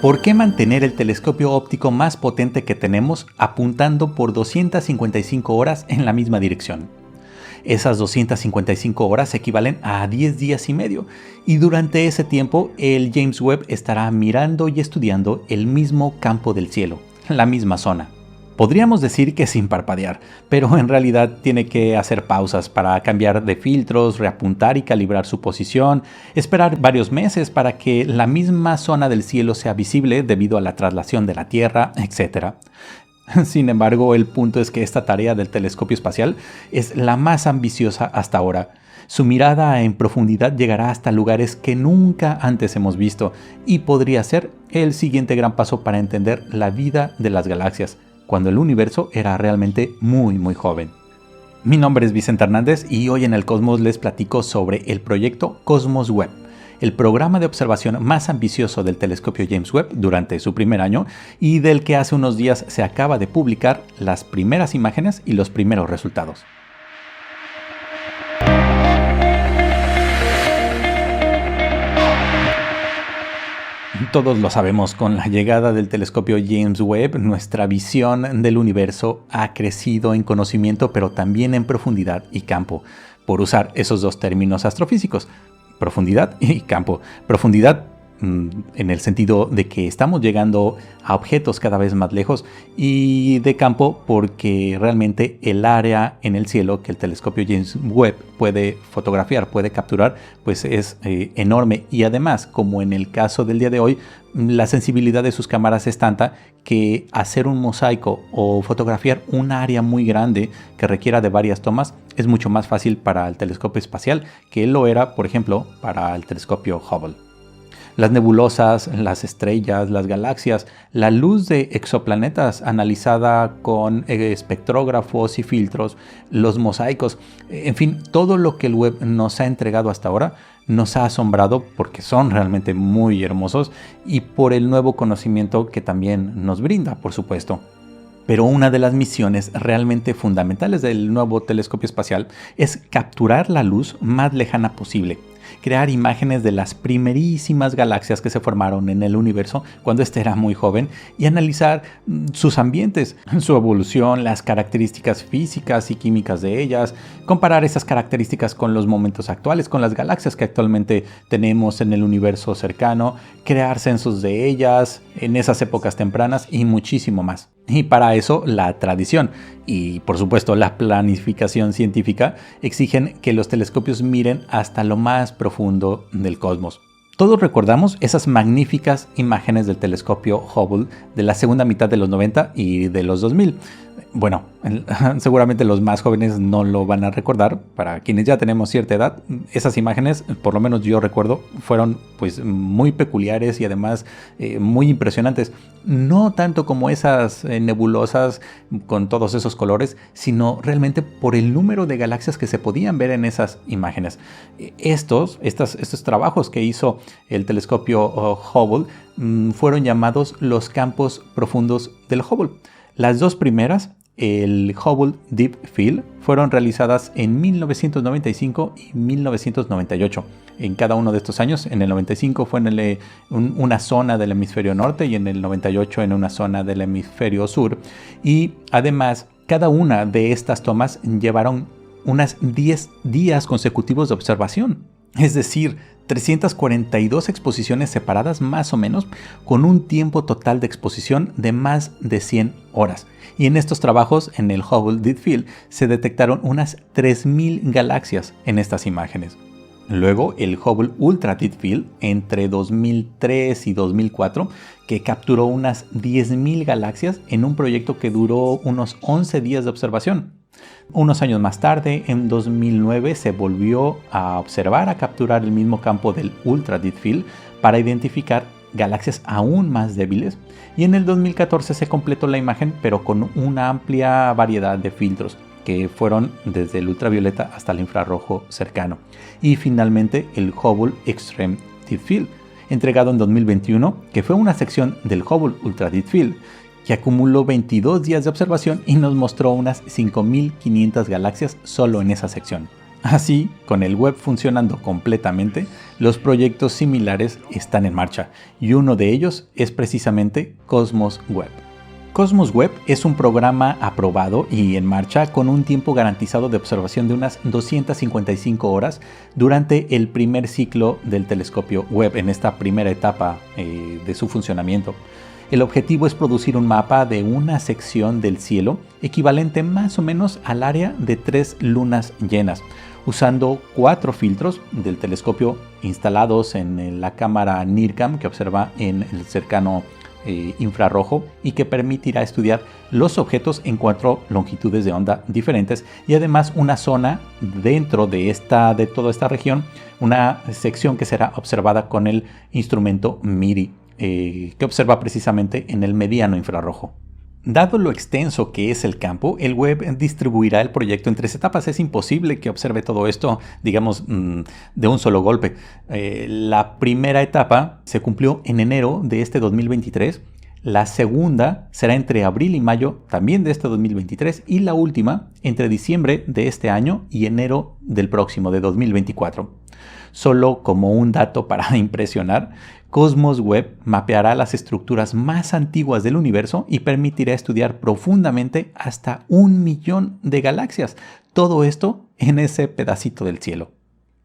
¿Por qué mantener el telescopio óptico más potente que tenemos apuntando por 255 horas en la misma dirección? Esas 255 horas equivalen a 10 días y medio, y durante ese tiempo el James Webb estará mirando y estudiando el mismo campo del cielo, la misma zona. Podríamos decir que sin parpadear, pero en realidad tiene que hacer pausas para cambiar de filtros, reapuntar y calibrar su posición, esperar varios meses para que la misma zona del cielo sea visible debido a la traslación de la Tierra, etc. Sin embargo, el punto es que esta tarea del telescopio espacial es la más ambiciosa hasta ahora. Su mirada en profundidad llegará hasta lugares que nunca antes hemos visto y podría ser el siguiente gran paso para entender la vida de las galaxias, cuando el universo era realmente muy joven. Mi nombre es Vicente Hernández y hoy en el Cosmos les platico sobre el proyecto Cosmos Webb, el programa de observación más ambicioso del telescopio James Webb durante su primer año y del que hace unos días se acaba de publicar las primeras imágenes y los primeros resultados. Todos lo sabemos, con la llegada del telescopio James Webb, nuestra visión del universo ha crecido en conocimiento, pero también en profundidad y campo, por usar esos dos términos astrofísicos, profundidad y campo. Profundidad en el sentido de que estamos llegando a objetos cada vez más lejos, y de campo porque realmente el área en el cielo que el telescopio James Webb puede fotografiar, puede capturar, pues es enorme, y además, como en el caso del día de hoy, la sensibilidad de sus cámaras es tanta que hacer un mosaico o fotografiar un área muy grande que requiera de varias tomas es mucho más fácil para el telescopio espacial que lo era, por ejemplo, para el telescopio Hubble. Las nebulosas, las estrellas, las galaxias, la luz de exoplanetas analizada con espectrógrafos y filtros, los mosaicos, en fin, todo lo que el Webb nos ha entregado hasta ahora nos ha asombrado porque son realmente muy hermosos y por el nuevo conocimiento que también nos brinda, por supuesto. Pero una de las misiones realmente fundamentales del nuevo telescopio espacial es capturar la luz más lejana posible, crear imágenes de las primerísimas galaxias que se formaron en el universo cuando éste era muy joven y analizar sus ambientes, su evolución, las características físicas y químicas de ellas, comparar esas características con los momentos actuales, con las galaxias que actualmente tenemos en el universo cercano, crear censos de ellas en esas épocas tempranas y muchísimo más. Y para eso la tradición y por supuesto la planificación científica exigen que los telescopios miren hasta lo más profundo del cosmos. Todos recordamos esas magníficas imágenes del telescopio Hubble de la segunda mitad de los 90 y de los 2000. Bueno, seguramente los más jóvenes no lo van a recordar. Para quienes ya tenemos cierta edad, esas imágenes, por lo menos yo recuerdo, fueron pues muy peculiares y además muy impresionantes. No tanto como esas nebulosas con todos esos colores, sino realmente por el número de galaxias que se podían ver en esas imágenes. Estos trabajos que hizo el telescopio Hubble fueron llamados los campos profundos del Hubble. Las dos primeras, el Hubble Deep Field, fueron realizadas en 1995 y 1998. En cada uno de estos años, en el 95 fue en una zona del hemisferio norte y en el 98 en una zona del hemisferio sur. Y además, cada una de estas tomas llevaron unas 10 días consecutivos de observación. Es decir, 342 exposiciones separadas más o menos, con un tiempo total de exposición de más de 100 horas. Y en estos trabajos, en el Hubble Deep Field, se detectaron unas 3000 galaxias en estas imágenes. Luego, el Hubble Ultra Deep Field, entre 2003 y 2004, que capturó unas 10.000 galaxias en un proyecto que duró unos 11 días de observación. Unos años más tarde, en 2009, se volvió a observar, a capturar el mismo campo del Ultra Deep Field para identificar galaxias aún más débiles, y en el 2014 se completó la imagen, pero con una amplia variedad de filtros que fueron desde el ultravioleta hasta el infrarrojo cercano. Y finalmente el Hubble Extreme Deep Field, entregado en 2021, que fue una sección del Hubble Ultra Deep Field que acumuló 22 días de observación y nos mostró unas 5.500 galaxias solo en esa sección. Así, con el Webb funcionando completamente, Los proyectos similares están en marcha y uno de ellos es precisamente Cosmos Web. Cosmos Web es un programa aprobado y en marcha con un tiempo garantizado de observación de unas 255 horas durante el primer ciclo del telescopio Webb en esta primera etapa de su funcionamiento. El objetivo es producir un mapa de una sección del cielo equivalente más o menos al área de 3 lunas llenas, usando 4 filtros del telescopio instalados en la cámara NIRCam que observa en el cercano infrarrojo y que permitirá estudiar los objetos en 4 longitudes de onda diferentes y además una zona dentro de toda esta región, una sección que será observada con el instrumento MIRI que observa precisamente en el mediano infrarrojo. Dado lo extenso que es el campo, el Webb distribuirá el proyecto en 3 etapas. Es imposible que observe todo esto, digamos, de un solo golpe. La primera etapa se cumplió en enero de este 2023. La segunda será entre abril y mayo también de este 2023. Y la última entre diciembre de este año y enero del próximo, de 2024. Solo como un dato para impresionar, Cosmos Webb mapeará las estructuras más antiguas del universo y permitirá estudiar profundamente hasta 1 millón de galaxias. Todo esto en ese pedacito del cielo.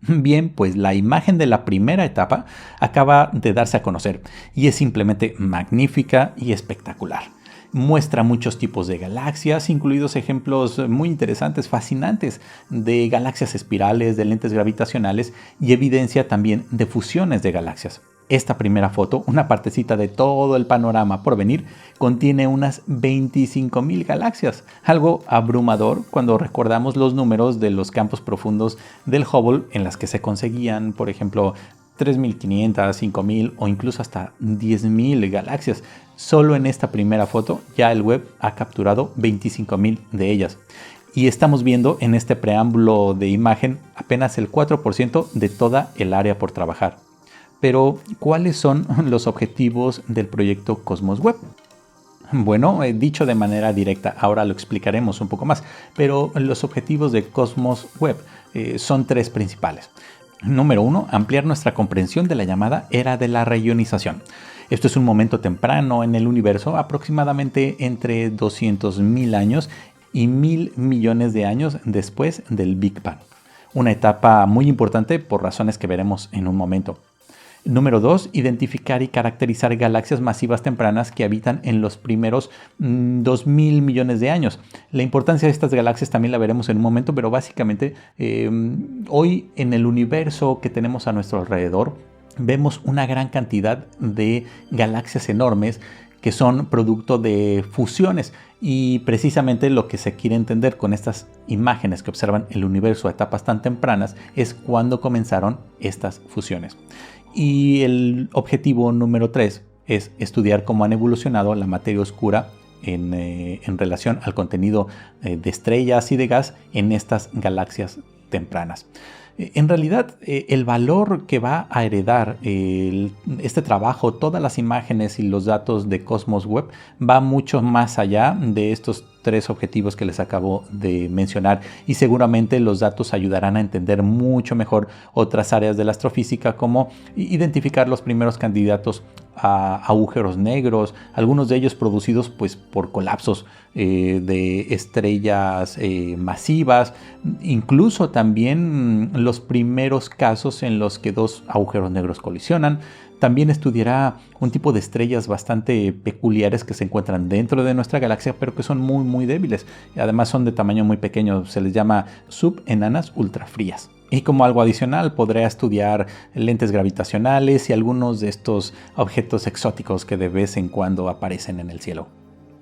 Bien, pues la imagen de la primera etapa acaba de darse a conocer y es simplemente magnífica y espectacular. Muestra muchos tipos de galaxias, incluidos ejemplos muy interesantes, fascinantes, de galaxias espirales, de lentes gravitacionales y evidencia también de fusiones de galaxias. Esta primera foto, una partecita de todo el panorama por venir, contiene unas 25.000 galaxias, algo abrumador cuando recordamos los números de los campos profundos del Hubble en las que se conseguían, por ejemplo, 3.500, 5.000 o incluso hasta 10.000 galaxias. Solo en esta primera foto ya el Webb ha capturado 25.000 de ellas. Y estamos viendo en este preámbulo de imagen apenas el 4% de toda el área por trabajar. Pero, ¿cuáles son los objetivos del proyecto Cosmos Webb? Bueno, dicho de manera directa, ahora lo explicaremos un poco más, pero los objetivos de Cosmos Webb son 3 principales. Número 1, ampliar nuestra comprensión de la llamada era de la reionización. Esto es un momento temprano en el universo, aproximadamente entre 200.000 años y 1.000 millones de años después del Big Bang. Una etapa muy importante por razones que veremos en un momento. Número 2, identificar y caracterizar galaxias masivas tempranas que habitan en los primeros 2.000 millones de años. La importancia de estas galaxias también la veremos en un momento, pero básicamente hoy en el universo que tenemos a nuestro alrededor vemos una gran cantidad de galaxias enormes que son producto de fusiones y precisamente lo que se quiere entender con estas imágenes que observan el universo a etapas tan tempranas es cuándo comenzaron estas fusiones. Y el objetivo número 3 es estudiar cómo han evolucionado la materia oscura en relación al contenido de estrellas y de gas en estas galaxias tempranas. En realidad, el valor que va a heredar este trabajo, todas las imágenes y los datos de Cosmos Webb, va mucho más allá de estos 3 objetivos que les acabo de mencionar y seguramente los datos ayudarán a entender mucho mejor otras áreas de la astrofísica como identificar los primeros candidatos a agujeros negros, algunos de ellos producidos pues, por colapsos de estrellas masivas, incluso también los primeros casos en los que 2 agujeros negros colisionan. También estudiará un tipo de estrellas bastante peculiares que se encuentran dentro de nuestra galaxia, pero que son muy, muy débiles. Además son de tamaño muy pequeño, se les llama subenanas ultrafrías. Y como algo adicional, podrá estudiar lentes gravitacionales y algunos de estos objetos exóticos que de vez en cuando aparecen en el cielo.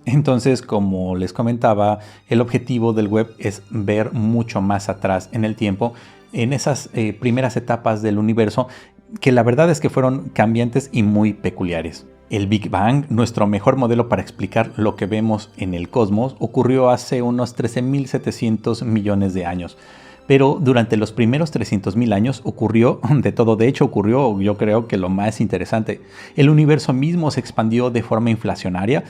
Entonces, como les comentaba, el objetivo del Webb es ver mucho más atrás en el tiempo, en esas primeras etapas del universo, que la verdad es que fueron cambiantes y muy peculiares. El Big Bang, nuestro mejor modelo para explicar lo que vemos en el cosmos, ocurrió hace unos 13.700 millones de años. Pero durante los primeros 300.000 años ocurrió de todo. De hecho, ocurrió, yo creo que lo más interesante. El universo mismo se expandió de forma inflacionaria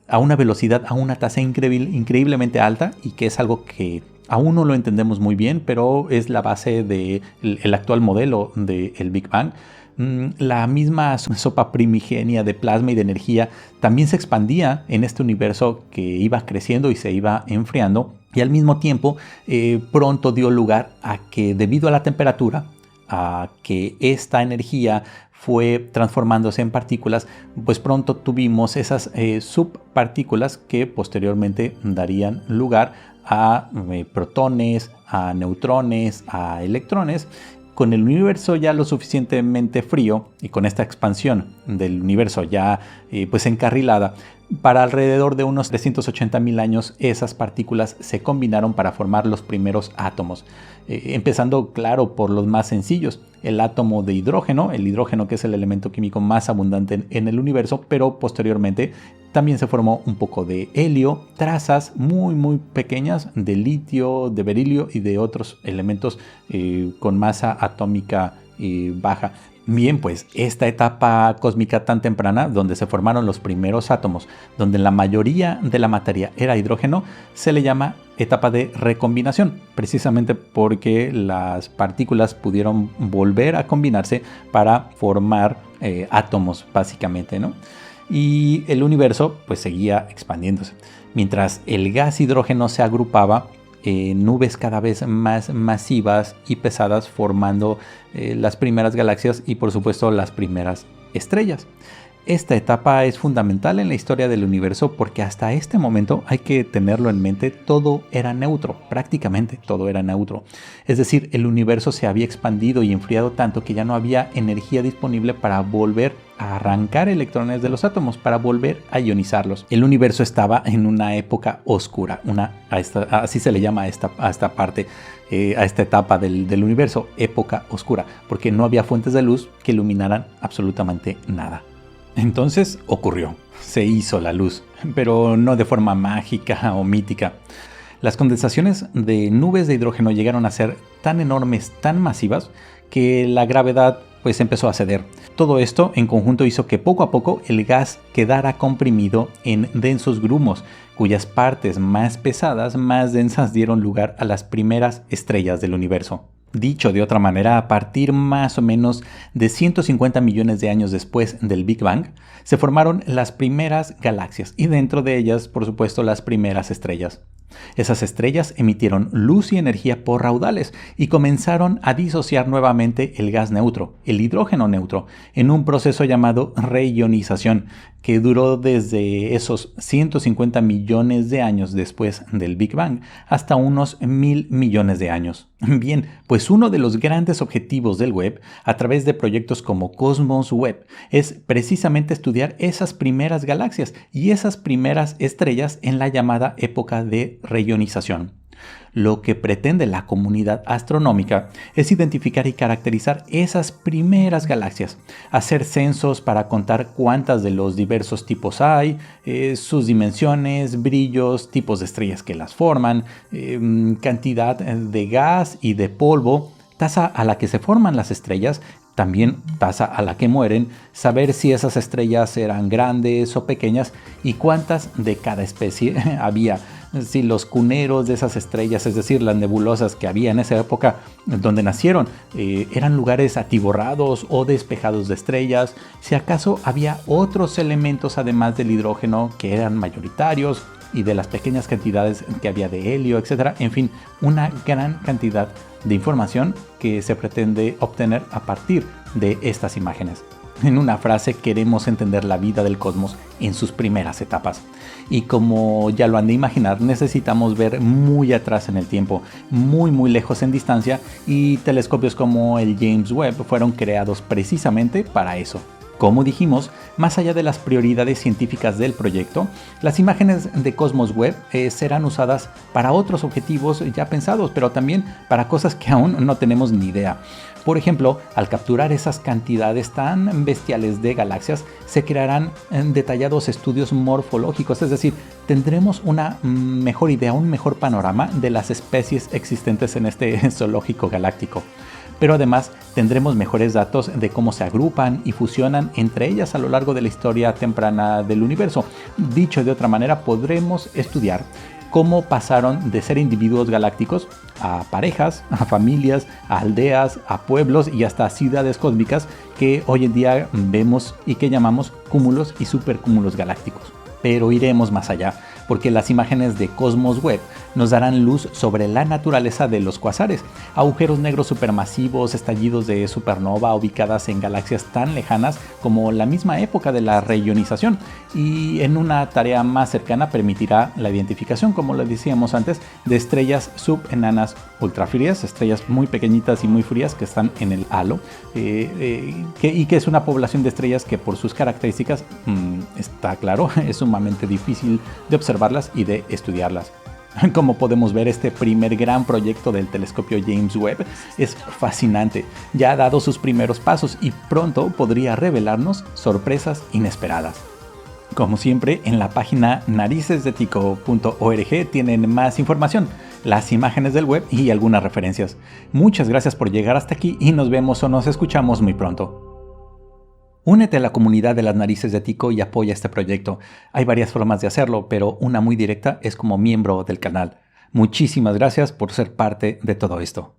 a una velocidad, a una tasa increíblemente alta y que es algo que Aún no lo entendemos muy bien, pero es la base del actual modelo del Big Bang. La misma sopa primigenia de plasma y de energía también se expandía en este universo que iba creciendo y se iba enfriando, y al mismo tiempo pronto dio lugar a que, debido a la temperatura, a que esta energía fue transformándose en partículas, pues pronto tuvimos esas subpartículas que posteriormente darían lugar a protones, a neutrones, a electrones. Con el universo ya lo suficientemente frío y con esta expansión del universo ya pues encarrilada, para alrededor de unos 380.000 años esas partículas se combinaron para formar los primeros átomos, empezando claro por los más sencillos, el átomo de hidrógeno, el hidrógeno que es el elemento químico más abundante en el universo, pero posteriormente también se formó un poco de helio, trazas muy pequeñas de litio, de berilio y de otros elementos con masa atómica baja. Bien, pues esta etapa cósmica tan temprana, donde se formaron los primeros átomos, donde la mayoría de la materia era hidrógeno, se le llama etapa de recombinación, precisamente porque las partículas pudieron volver a combinarse para formar átomos, básicamente, ¿no? Y el universo pues seguía expandiéndose. Mientras el gas hidrógeno se agrupaba, nubes cada vez más masivas y pesadas, formando las primeras galaxias y por supuesto las primeras estrellas. Esta etapa es fundamental en la historia del universo porque hasta este momento, hay que tenerlo en mente, todo era neutro, prácticamente todo era neutro. Es decir, el universo se había expandido y enfriado tanto que ya no había energía disponible para volver a arrancar electrones de los átomos, para volver a ionizarlos. El universo estaba en una época oscura, así se le llama a esta parte, a esta etapa del universo, época oscura, porque no había fuentes de luz que iluminaran absolutamente nada. Entonces ocurrió, se hizo la luz, pero no de forma mágica o mítica. Las condensaciones de nubes de hidrógeno llegaron a ser tan enormes, tan masivas, que la gravedad pues empezó a ceder. Todo esto en conjunto hizo que poco a poco el gas quedara comprimido en densos grumos, cuyas partes más pesadas, más densas, dieron lugar a las primeras estrellas del universo. Dicho de otra manera, a partir más o menos de 150 millones de años después del Big Bang, se formaron las primeras galaxias y dentro de ellas, por supuesto, las primeras estrellas. Esas estrellas emitieron luz y energía por raudales y comenzaron a disociar nuevamente el gas neutro, el hidrógeno neutro, en un proceso llamado reionización, que duró desde esos 150 millones de años después del Big Bang hasta unos 1.000 millones de años. Bien, pues uno de los grandes objetivos del web, a través de proyectos como Cosmos Web, es precisamente estudiar esas primeras galaxias y esas primeras estrellas en la llamada época de reionización. Lo que pretende la comunidad astronómica es identificar y caracterizar esas primeras galaxias, hacer censos para contar cuántas de los diversos tipos hay, sus dimensiones, brillos, tipos de estrellas que las forman, cantidad de gas y de polvo, tasa a la que se forman las estrellas, también tasa a la que mueren, saber si esas estrellas eran grandes o pequeñas y cuántas de cada especie había. Si los cuneros de esas estrellas, es decir, las nebulosas que había en esa época donde nacieron, eran lugares atiborrados o despejados de estrellas, si acaso había otros elementos además del hidrógeno que eran mayoritarios y de las pequeñas cantidades que había de helio, etc. En fin, una gran cantidad de información que se pretende obtener a partir de estas imágenes. En una frase, queremos entender la vida del cosmos en sus primeras etapas. Y como ya lo han de imaginar, necesitamos ver muy atrás en el tiempo, muy lejos en distancia, y telescopios como el James Webb fueron creados precisamente para eso. Como dijimos, más allá de las prioridades científicas del proyecto, las imágenes de Cosmos Webb serán usadas para otros objetivos ya pensados, pero también para cosas que aún no tenemos ni idea. Por ejemplo, al capturar esas cantidades tan bestiales de galaxias, se crearán detallados estudios morfológicos, es decir, tendremos una mejor idea, un mejor panorama de las especies existentes en este zoológico galáctico. Pero además tendremos mejores datos de cómo se agrupan y fusionan entre ellas a lo largo de la historia temprana del universo. Dicho de otra manera, podremos estudiar cómo pasaron de ser individuos galácticos a parejas, a familias, a aldeas, a pueblos y hasta ciudades cósmicas que hoy en día vemos y que llamamos cúmulos y supercúmulos galácticos. Pero iremos más allá, porque las imágenes de Cosmos Web nos darán luz sobre la naturaleza de los cuasares, agujeros negros supermasivos, estallidos de supernova ubicadas en galaxias tan lejanas como la misma época de la reionización, y en una tarea más cercana permitirá la identificación, como lo decíamos antes, de estrellas subenanas ultrafrías, estrellas muy pequeñitas y muy frías que están en el halo, y que es una población de estrellas que por sus características, está claro, es sumamente difícil de observarlas y de estudiarlas. Como podemos ver, este primer gran proyecto del telescopio James Webb es fascinante, ya ha dado sus primeros pasos y pronto podría revelarnos sorpresas inesperadas. Como siempre, en la página naricesdetico.org tienen más información, las imágenes del web y algunas referencias. Muchas gracias por llegar hasta aquí y nos vemos o nos escuchamos muy pronto. Únete a la comunidad de las Narices de Tico y apoya este proyecto. Hay varias formas de hacerlo, pero una muy directa es como miembro del canal. Muchísimas gracias por ser parte de todo esto.